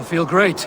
feel great.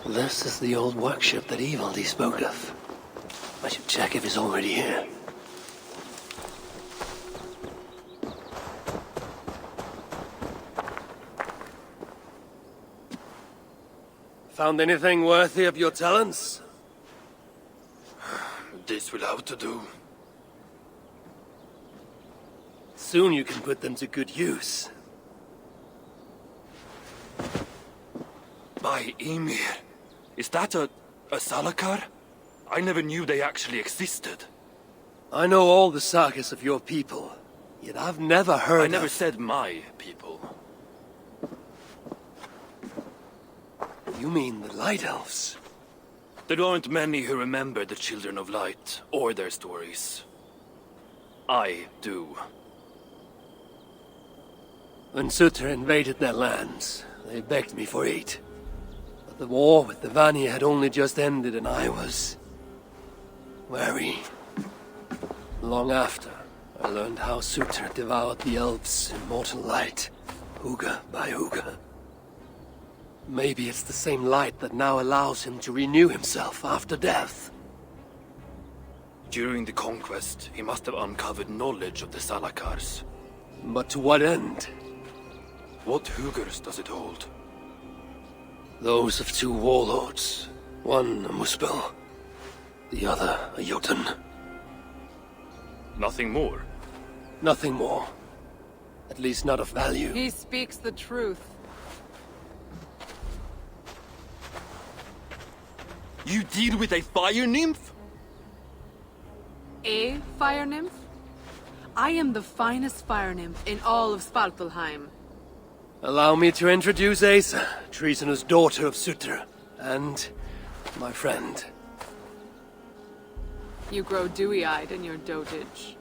This is the old workshop that Ivaldi spoke of. I should check if he's already here. Found anything worthy of your talents? This will have to do. Soon you can put them to good use. By Ymir. Is that a Salakar? I never knew they actually existed. I know all the sagas of your people, yet I've never heard I never said my people. You mean the Light Elves? There aren't many who remember the Children of Light, or their stories. I do. When Sutter invaded their lands, they begged me for aid. But the war with the Vanir had only just ended and I was... wary. Long after, I learned how Sutter devoured the elves' immortal light, Huga by Huga. Maybe it's the same light that now allows him to renew himself after death. During the conquest, he must have uncovered knowledge of the Salakars. But to what end? What Hugars does it hold? Those of two warlords. One a Muspel, the other a Jotun. Nothing more? Nothing more. At least not of value. He speaks the truth. You deal with a fire nymph? A fire nymph? I am the finest fire nymph in all of Svartalheim. Allow me to introduce Asa, treasonous daughter of Sutter, and my friend. You grow dewy-eyed in your dotage.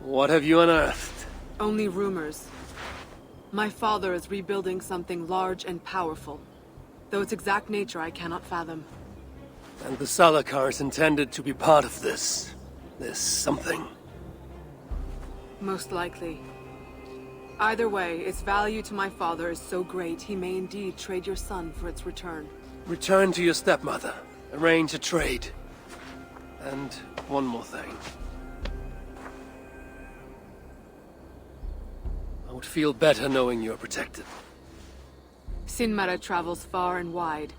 What have you unearthed? Only rumors. My father is rebuilding something large and powerful, though its exact nature I cannot fathom. And the Salakar is intended to be part of this something. Most likely. Either way, its value to my father is so great he may indeed trade your son for its return. Return to your stepmother. Arrange a trade. And one more thing. I would feel better knowing you're protected. Sinmara travels far and wide,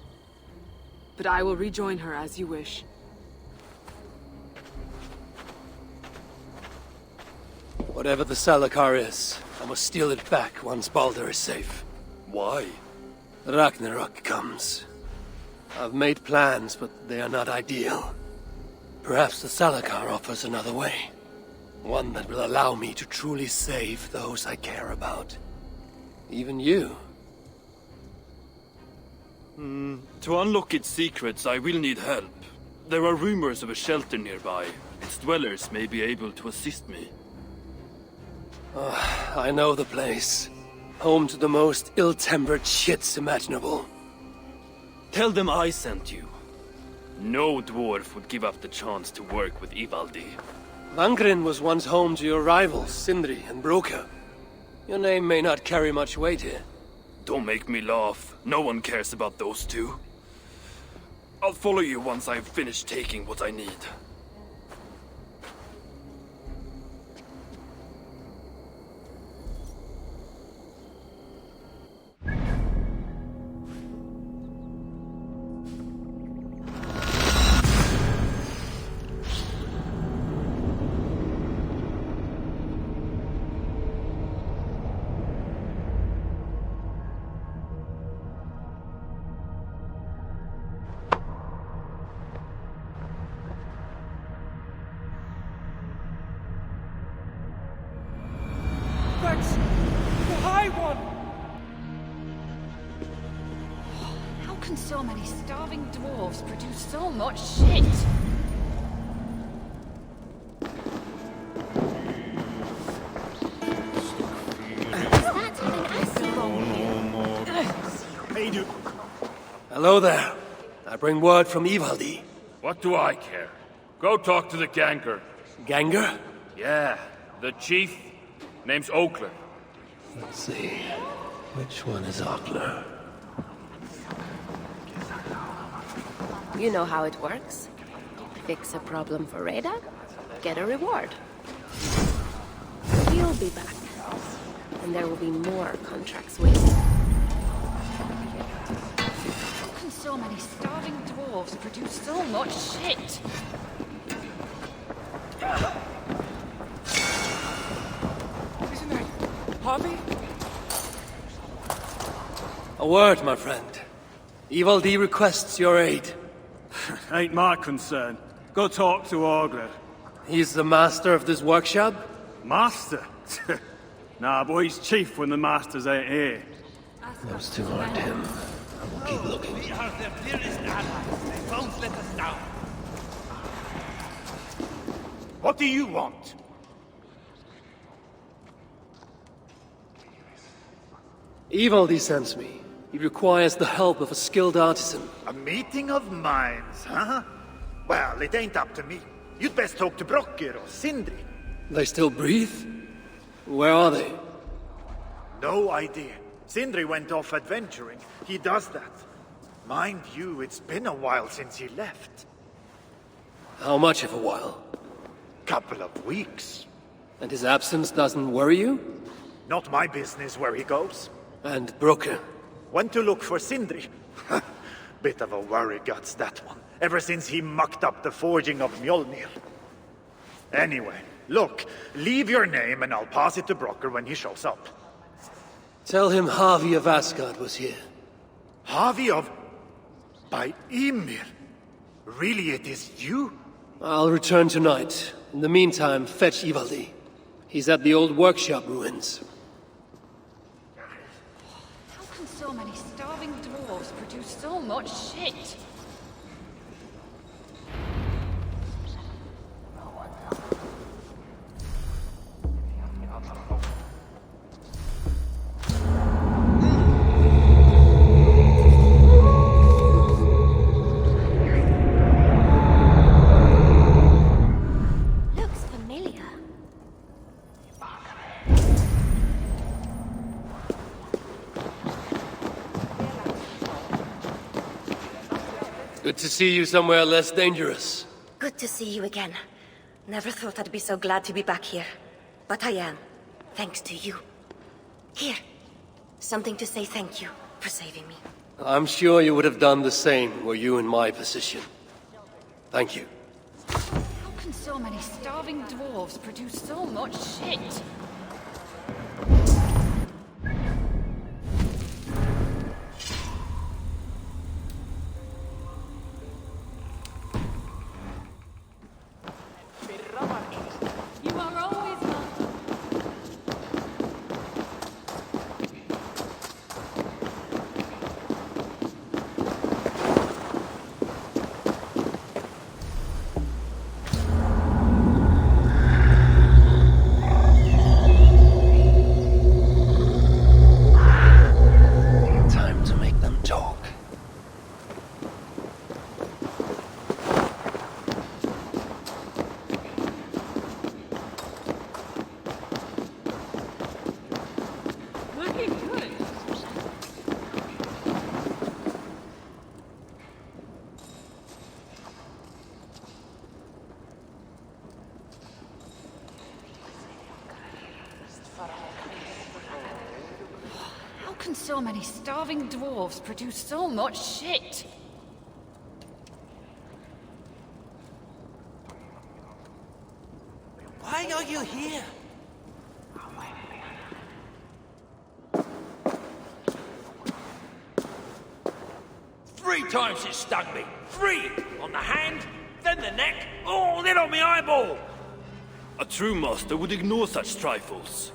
but I will rejoin her as you wish. Whatever the Salakar is, I must steal it back once Baldur is safe. Why? Ragnarök comes. I've made plans, but they are not ideal. Perhaps the Salakar offers another way. One that will allow me to truly save those I care about. Even you. To unlock its secrets, I will need help. There are rumors of a shelter nearby. Its dwellers may be able to assist me. I know the place. Home to the most ill-tempered shits imaginable. Tell them I sent you. No dwarf would give up the chance to work with Ivaldi. Vangrin was once home to your rivals, Sindri and Broka. Your name may not carry much weight here. Don't make me laugh. No one cares about those two. I'll follow you once I've finished taking what I need. That's the High One! How can so many starving dwarves produce so much shit? Is that an acid bomb? Hello there. I bring word from Ivaldi. What do I care? Go talk to the Ganger. Ganger? Yeah, the chief. Name's Oakler. Let's see. Which one is Ockler? You know how it works. Fix a problem for Rada, get a reward. He'll be back. And there will be more contracts waiting. How can so many starving dwarves produce so much shit? Isn't that Harvey? A word, my friend. Ivaldi requests your aid. Ain't my concern. Go talk to Orgler. He's the master of this workshop? Master? Nah, but he's chief when the masters ain't here. Those two aren't him. I will keep looking. We are their dearest allies. They won't let us down. What do you want? Ivaldi sends me. He requires the help of a skilled artisan. A meeting of minds, huh? Well, it ain't up to me. You'd best talk to Brocker or Sindri. They still breathe? Where are they? No idea. Sindri went off adventuring. He does that. Mind you, it's been a while since he left. How much of a while? Couple of weeks. And his absence doesn't worry you? Not my business where he goes. And Brooke? Went to look for Sindri. Bit of a worry guts, that one. Ever since he mucked up the forging of Mjolnir. Anyway, look, leave your name and I'll pass it to Brocker when he shows up. Tell him Harvey of Asgard was here. Harvey of... by Ymir? Really, it is you? I'll return tonight. In the meantime, fetch Ivaldi. He's at the old workshop ruins. How can so many starving dwarves produce so much shit? Looks familiar. Good to see you somewhere less dangerous. Good to see you again. Never thought I'd be so glad to be back here. But I am, thanks to you. Here, something to say thank you for saving me. I'm sure you would have done the same were you in my position. Thank you. How can so many starving dwarves produce so much shit? You are always welcome. can so many starving dwarves produce so much shit? Why are you here? 3 times it stung me. 3! On the hand, then the neck, oh, then on my eyeball! A true master would ignore such trifles.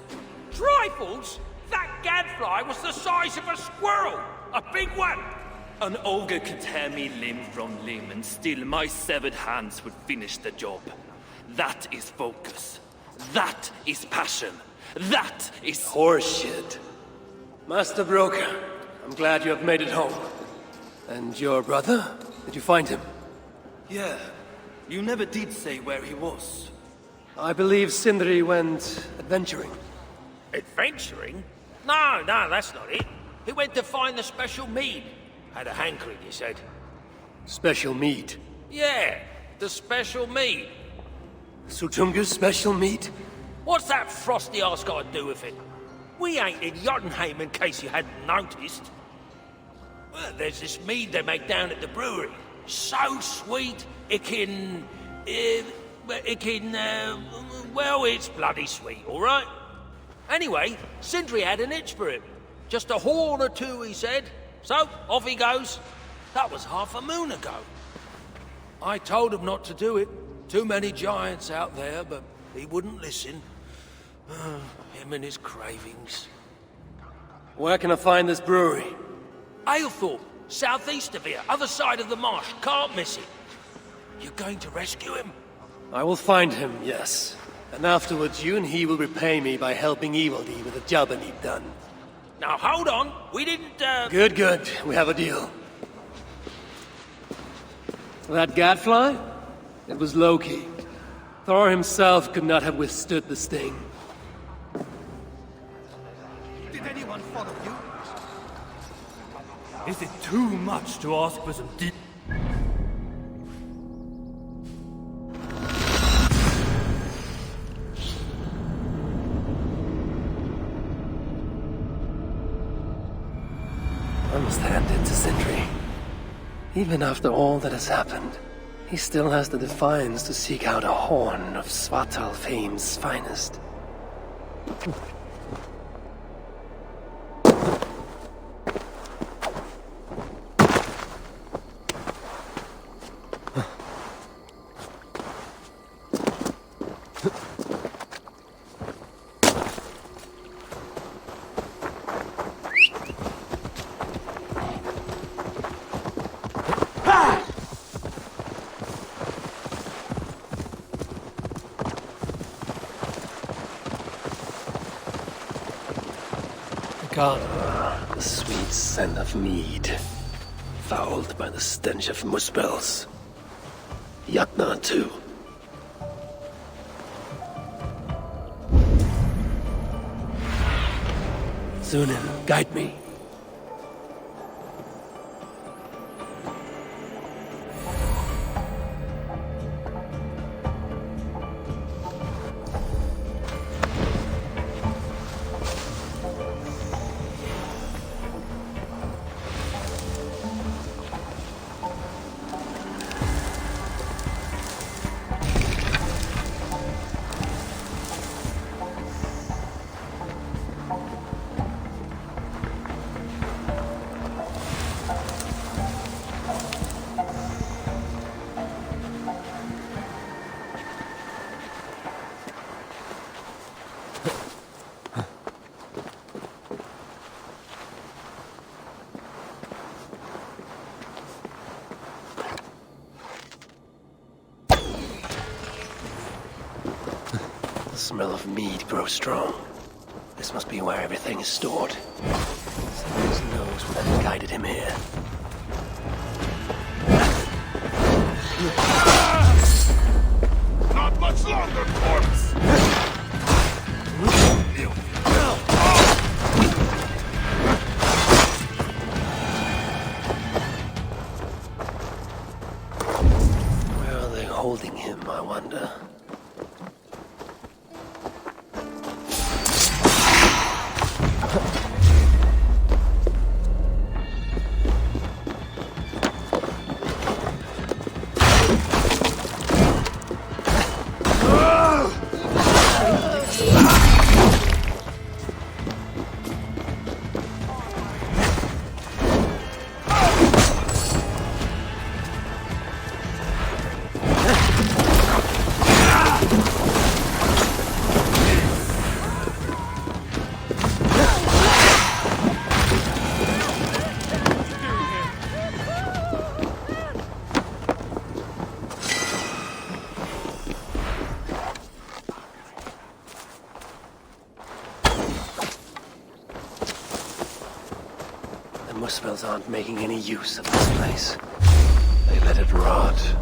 Trifles? That gadfly was the size of a squirrel! A big one! An ogre could tear me limb from limb, and still my severed hands would finish the job. That is focus. That is passion. That is Horseshit. Master Broker, I'm glad you have made it home. And your brother? Did you find him? Yeah. You never did say where he was. I believe Sindri went adventuring. Adventuring? No, that's not it. He went to find the special mead. Had a hankering, he said. Special meat. Yeah, the special mead. Sutunga's special meat? What's that frosty arse got to do with it? We ain't in Jotunheim, in case you hadn't noticed. Well, there's this mead they make down at the brewery. So sweet, well, it's bloody sweet, all right? Anyway, Sindri had an itch for it. Just a horn or 2, he said. So, off he goes. That was half a moon ago. I told him not to do it. Too many giants out there, but he wouldn't listen. Him and his cravings. Where can I find this brewery? Aylthorpe, southeast of here, other side of the marsh. Can't miss it. You're going to rescue him? I will find him, yes. And afterwards, you and he will repay me by helping Evildee with the job I need done. Now, hold on. We didn't, Good. We have a deal. That gadfly? It was Loki. Thor himself could not have withstood the sting. Did anyone follow you? Is it too much to ask for some deep... I must hand it to Sindri. Even after all that has happened, he still has the defiance to seek out a horn of Svartalfheim's finest. The sweet scent of mead, fouled by the stench of muspels. Jatna, too. Sunan, guide me. The smell of mead grows strong. This must be where everything is stored. Someone knows what has guided him here. Not much longer, corpse! Where are they holding him, I wonder? Muspels aren't making any use of this place. They let it rot.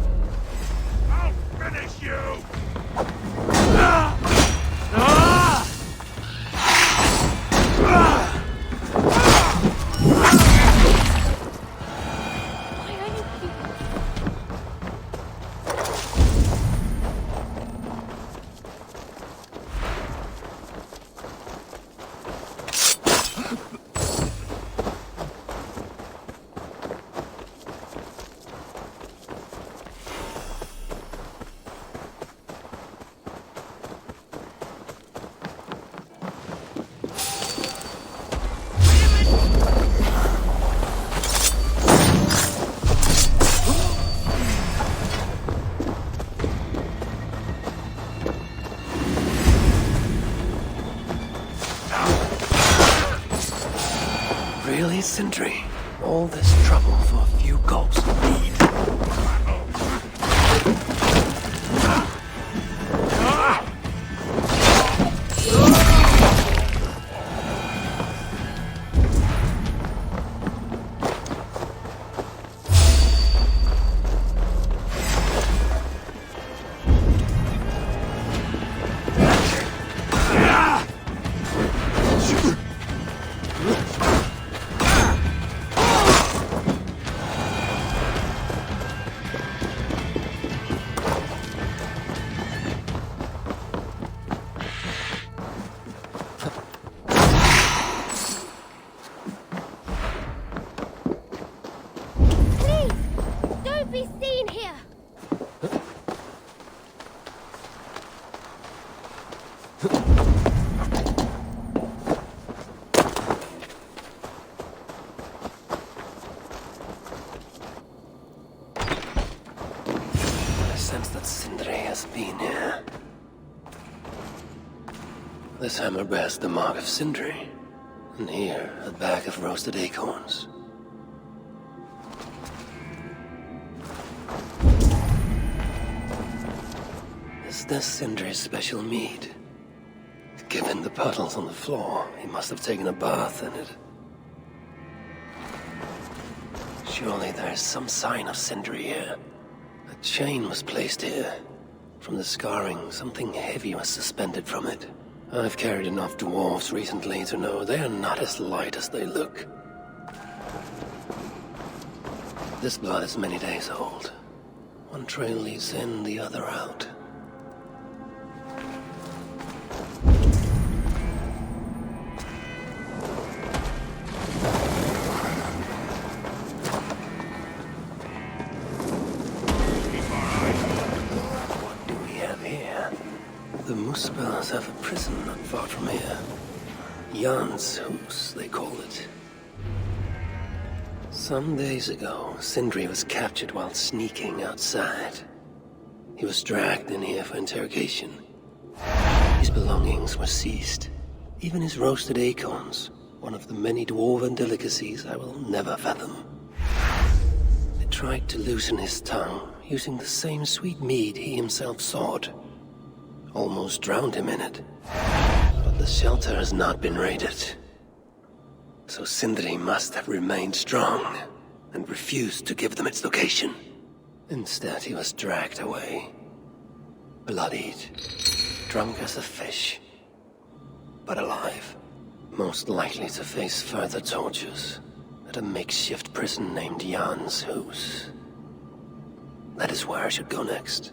I'll finish you! Really, Sindri? All this trouble for a few gulps of mead? This hammer bears the mark of Sindri, and here, a bag of roasted acorns. Is this Sindri's special mead? Given the puddles on the floor, he must have taken a bath in it. Surely there is some sign of Sindri here. A chain was placed here. From the scarring, something heavy was suspended from it. I've carried enough dwarves recently to know they are not as light as they look. This blood is many days old. One trail leads in, the other out. What do we have here? The Muspels have a prison not far from here. Jan's Hus, they call it. Some days ago, Sindri was captured while sneaking outside. He was dragged in here for interrogation. His belongings were seized. Even his roasted acorns, one of the many dwarven delicacies I will never fathom. They tried to loosen his tongue, using the same sweet mead he himself sought. Almost drowned him in it. But the shelter has not been raided. So Sindri must have remained strong and refused to give them its location. Instead, he was dragged away. Bloodied, drunk as a fish, but alive. Most likely to face further tortures at a makeshift prison named Jan's Hus. That is where I should go next.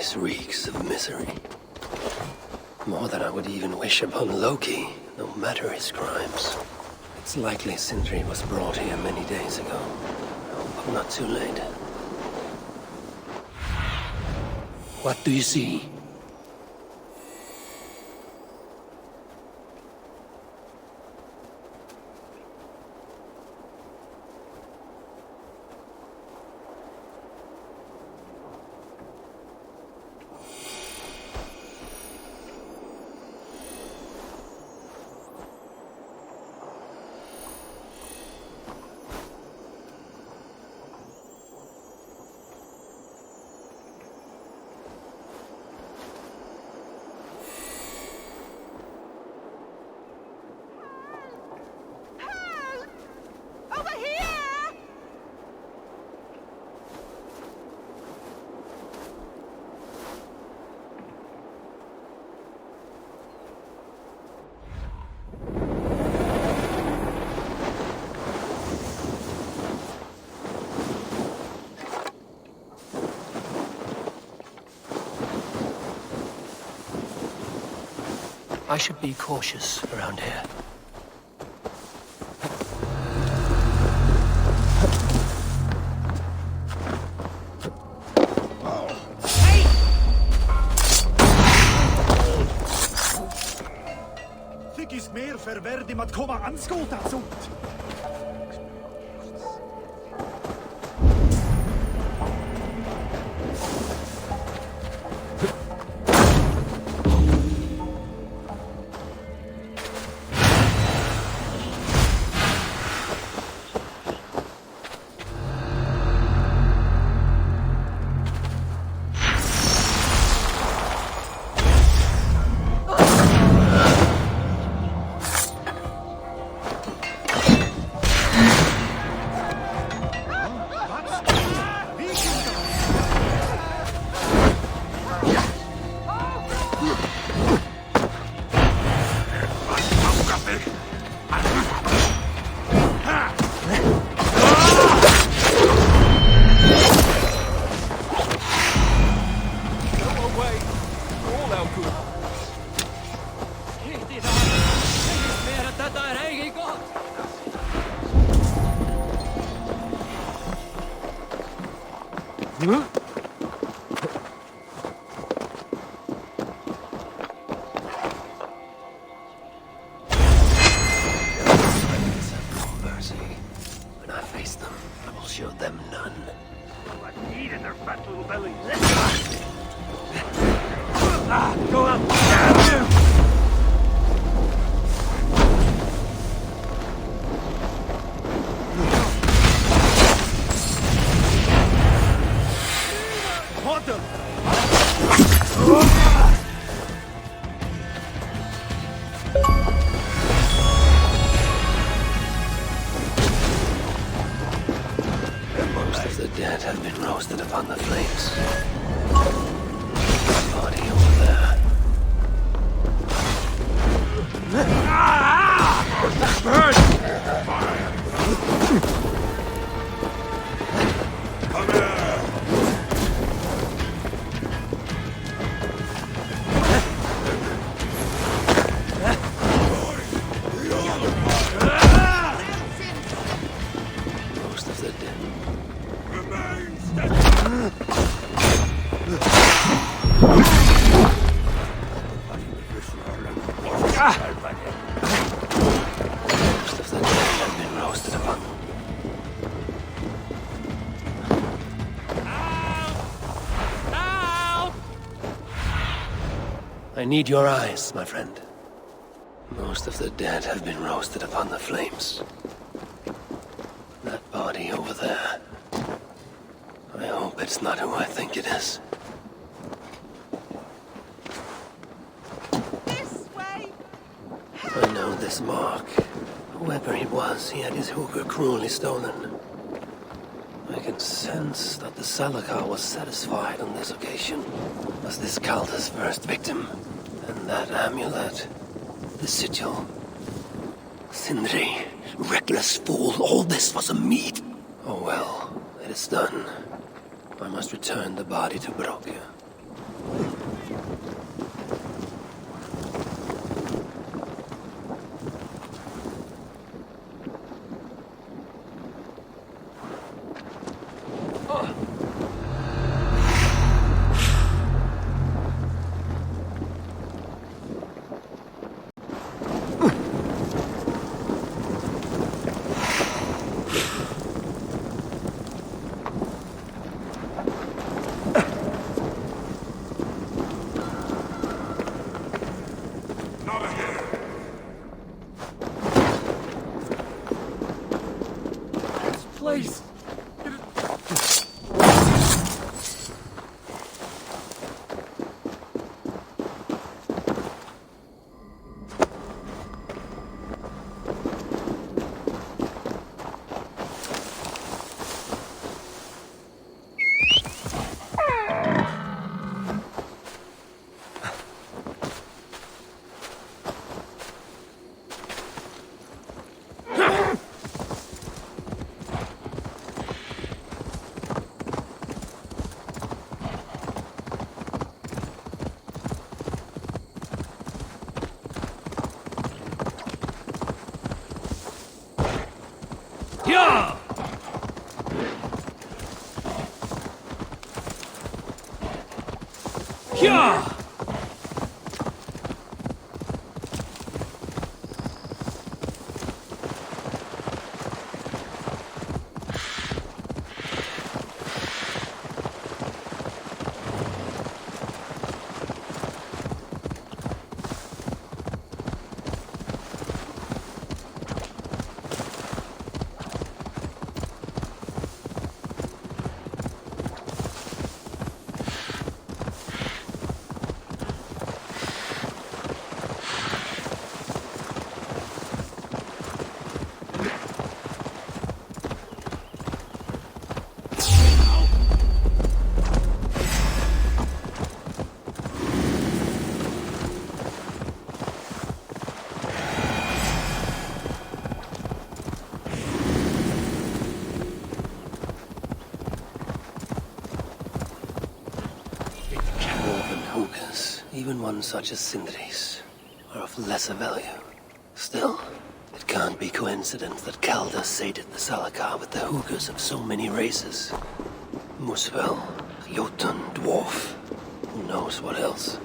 This reeks of misery. More than I would even wish upon Loki, no matter his crimes. It's likely Sindri was brought here many days ago. But not too late. What do you see? I should be cautious around here. Fikis mer förvärdig att komma anskotas ut. fat little bellies. Go up! Damn you! Haunt them! Most of the dead have been roasted upon the flames. Body over there. Burn! Come here! Most of the dead. Remain steady! Most of the dead have been roasted upon. I need your eyes, my friend. Most of the dead have been roasted upon the flames. That body over there. I hope it's not who I think it is. This way! I know this mark. Whoever he was, he had his hooker cruelly stolen. I can sense that the Salakar was satisfied on this occasion. Was this Kalda's first victim? And that amulet, the sigil. Sindri, reckless fool, all this was a meat. Oh well, it is done. I must return the body to Broke. Not ahead! Please! Yeah! Yeah! Even one such as Sindri's are of lesser value. Still, it can't be coincidence that Kalda sated the Salakar with the hookers of so many races. Muspel, Jotun, Dwarf, who knows what else.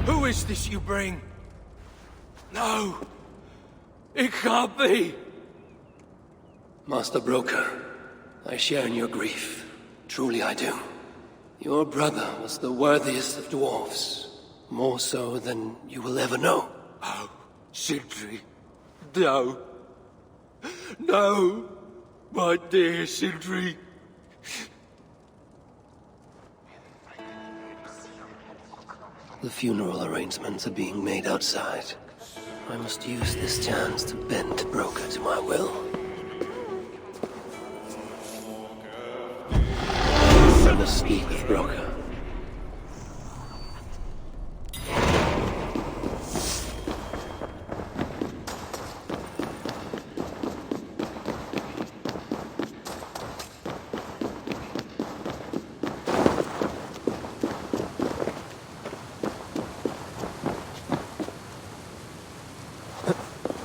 Who is this you bring? No! It can't be! Master Broker, I share in your grief. Truly I do. Your brother was the worthiest of dwarves. More so than you will ever know. Oh, Sindri. No. No! My dear Sindri. The funeral arrangements are being made outside. I must use this chance to bend Broker to my will. I must speak with Broker.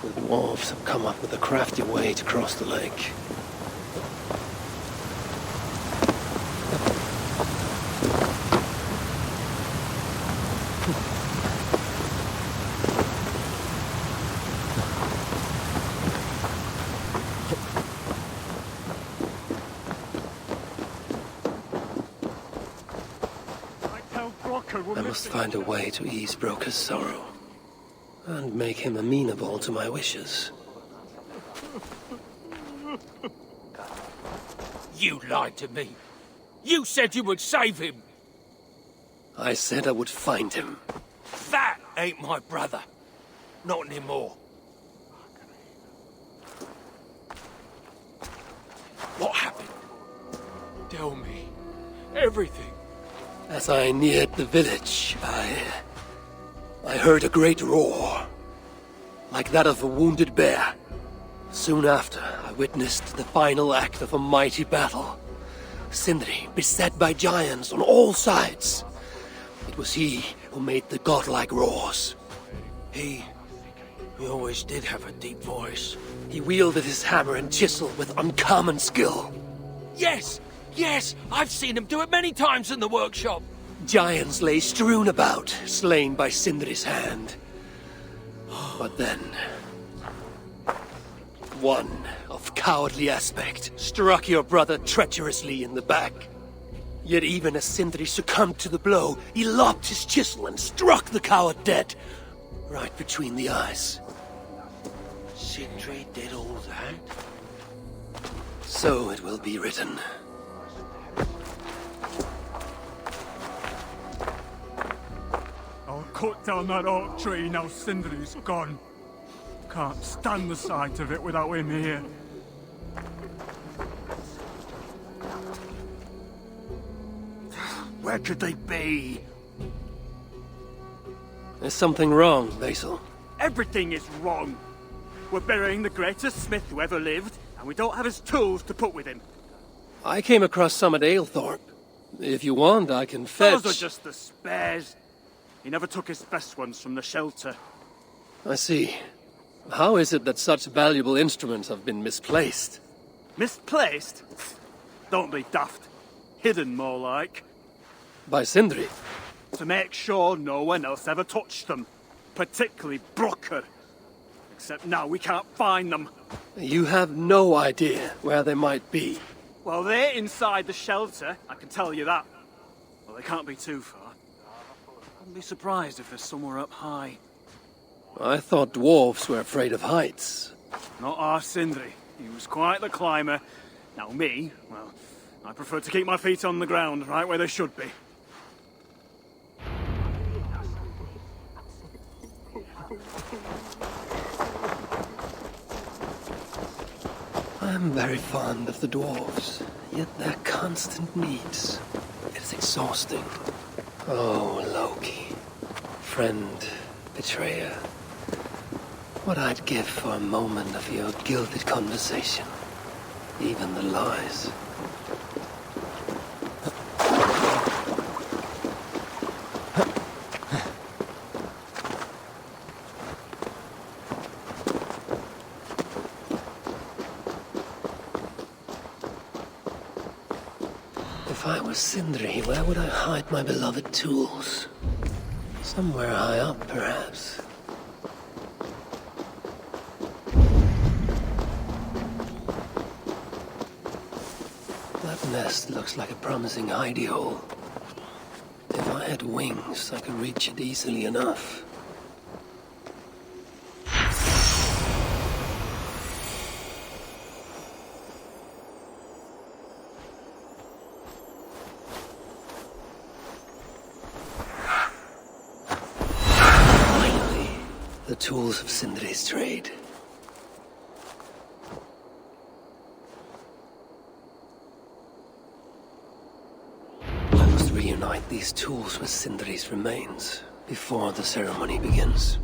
The dwarves have come up with a crafty way to cross the lake. I must find a way to ease Broker's sorrow, and make him amenable to my wishes. You lied to me. You said you would save him. I said I would find him. That ain't my brother. Not anymore. What happened? Tell me. Everything. As I neared the village, I heard a great roar, like that of a wounded bear. Soon after, I witnessed the final act of a mighty battle. Sindri beset by giants on all sides. It was he who made the godlike roars. He always did have a deep voice. He wielded his hammer and chisel with uncommon skill. Yes! Yes! I've seen him do it many times in the workshop! Giants lay strewn about, slain by Sindri's hand. But then, one of cowardly aspect struck your brother treacherously in the back. Yet even as Sindri succumbed to the blow, he lopped his chisel and struck the coward dead, right between the eyes. Sindri did all that? So it will be written. I'll cut down that oak tree now Sindri's gone. Can't stand the sight of it without him here. Where could they be? There's something wrong, Basil. Everything is wrong. We're burying the greatest smith who ever lived, and we don't have his tools to put with him. I came across some at Aylthorpe. If you want, I can fetch... Those are just the spares. He never took his best ones from the shelter. I see. How is it that such valuable instruments have been misplaced? Misplaced? Don't be daft. Hidden, more like. By Sindri? To make sure no one else ever touched them. Particularly Broker. Except now we can't find them. You have no idea where they might be. Well, they're inside the shelter, I can tell you that. Well, they can't be too far. I wouldn't be surprised if they're somewhere up high. I thought dwarves were afraid of heights. Not our Sindri. He was quite the climber. Now me, well, I prefer to keep my feet on the ground, right where they should be. I am very fond of the dwarves, yet their constant needs. It is exhausting. Oh, Loki. Friend, betrayer. What I'd give for a moment of your gilded conversation. Even the lies. If I were Sindri, where would I hide my beloved tools? Somewhere high up, perhaps. nest looks like a promising hidey hole. If I had wings, I could reach it easily enough. Finally, the tools of Sindri's trade. Reunite these tools with Sindri's remains before the ceremony begins.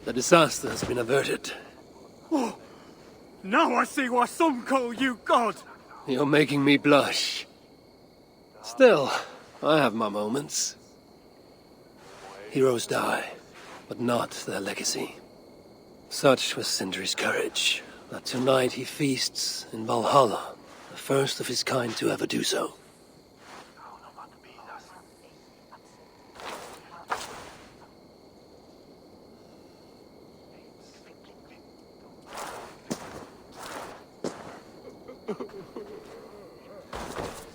The disaster has been averted. Oh, now I see why some call you God! You're making me blush. Still, I have my moments. Heroes die, but not their legacy. Such was Sindri's courage, that tonight he feasts in Valhalla, the first of his kind to ever do so.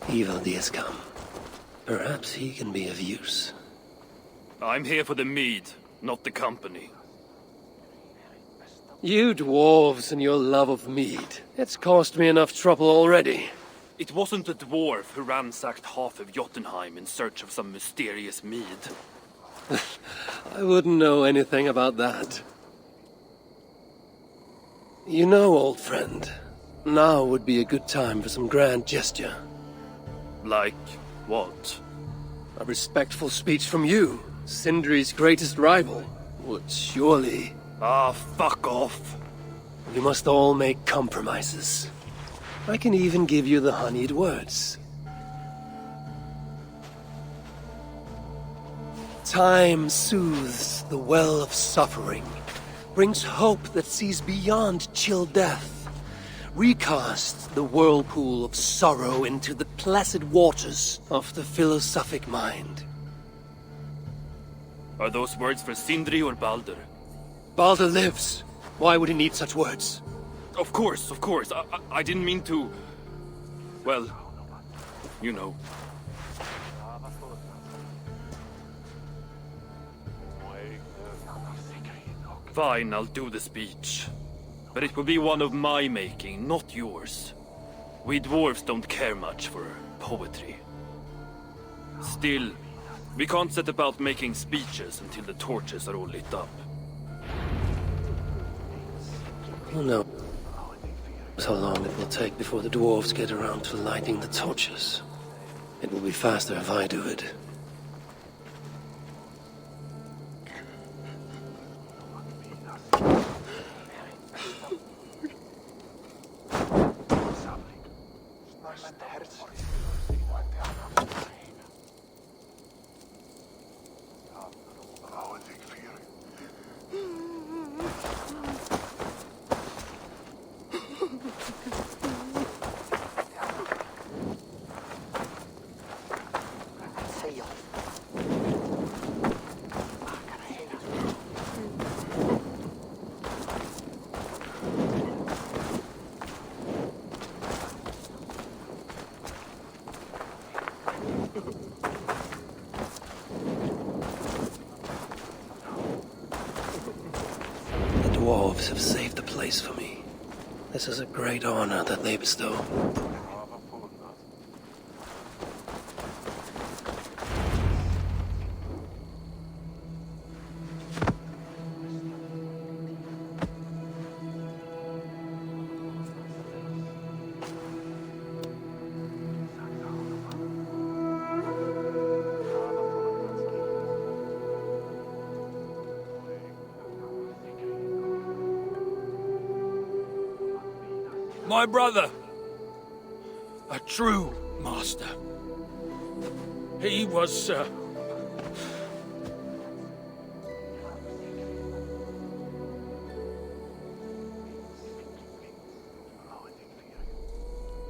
Evildy has come. Perhaps he can be of use. I'm here for the mead, not the company. You dwarves and your love of mead. It's caused me enough trouble already. It wasn't a dwarf who ransacked half of Jotunheim in search of some mysterious mead. I wouldn't know anything about that. You know, old friend, now would be a good time for some grand gesture. Like what? A respectful speech from you, Sindri's greatest rival, would surely... Ah, fuck off. You must all make compromises. I can even give you the honeyed words. Time soothes the well of suffering, brings hope that sees beyond chill death, recasts the whirlpool of sorrow into the placid waters of the philosophic mind. Are those words for Sindri or Baldur? Baldur lives. Why would he need such words? Of course. I didn't mean to... Well, you know. Fine, I'll do the speech. But it will be one of my making, not yours. We dwarves don't care much for poetry. Still, we can't set about making speeches until the torches are all lit up. Who knows how long it will take before the dwarves get around to lighting the torches. It will be faster if I do it. The dwarves have saved the place for me. This is a great honor that they bestow. My brother. A true master. He was,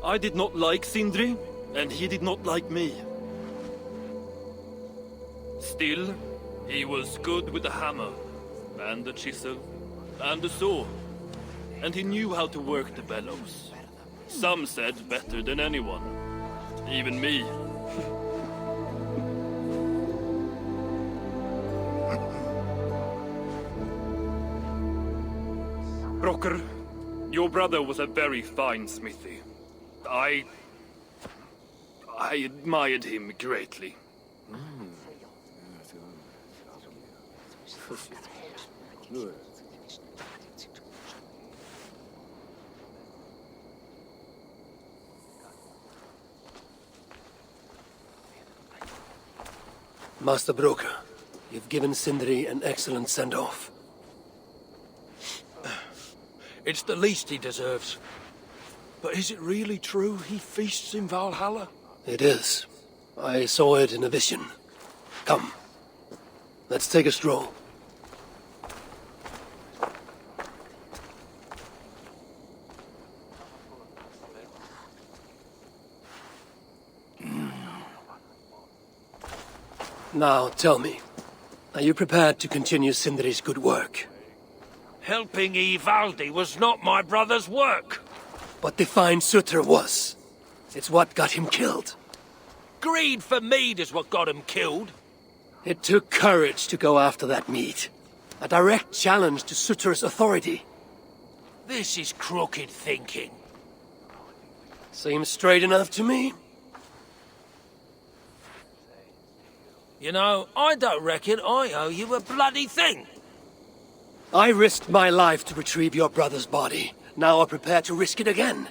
I did not like Sindri, and he did not like me. Still, he was good with the hammer, and the chisel, and the saw. And he knew how to work the bellows. Some said better than anyone. Even me. Broker, your brother was a very fine smithy. I admired him greatly. Master Broker, you've given Sindri an excellent send-off. it's the least he deserves. But is it really true he feasts in Valhalla? It is. I saw it in a vision. Come. Let's take a stroll. Now, tell me, are you prepared to continue Sindri's good work? Helping Ivaldi was not my brother's work. But the fine Sutter was. It's what got him killed. Greed for mead is what got him killed. It took courage to go after that mead. A direct challenge to Sutter's authority. This is crooked thinking. Seems straight enough to me. You know, I don't reckon I owe you a bloody thing. I risked my life to retrieve your brother's body. Now I prepare to risk it again.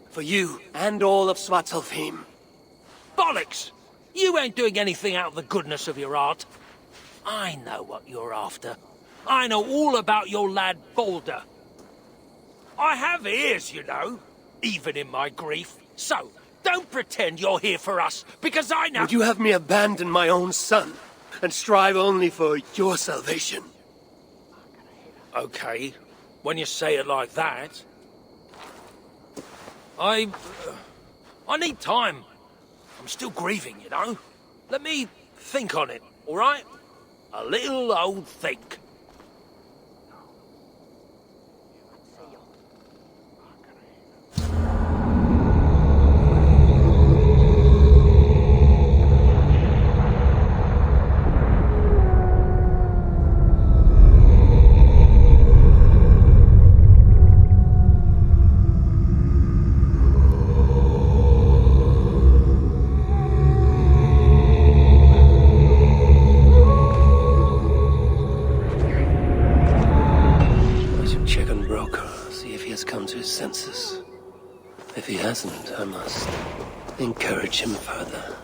For you and all of Svartalfheim. Bollocks! You ain't doing anything out of the goodness of your heart. I know what you're after. I know all about your lad Balder. I have ears, you know, even in my grief. So, don't pretend you're here for us, because I know— Would you have me abandon my own son, and strive only for your salvation? Okay, when you say it like that. I need time. I'm still grieving, you know. Let me think on it, all right? A little old think. Come to his senses. If he hasn't, I must encourage him further.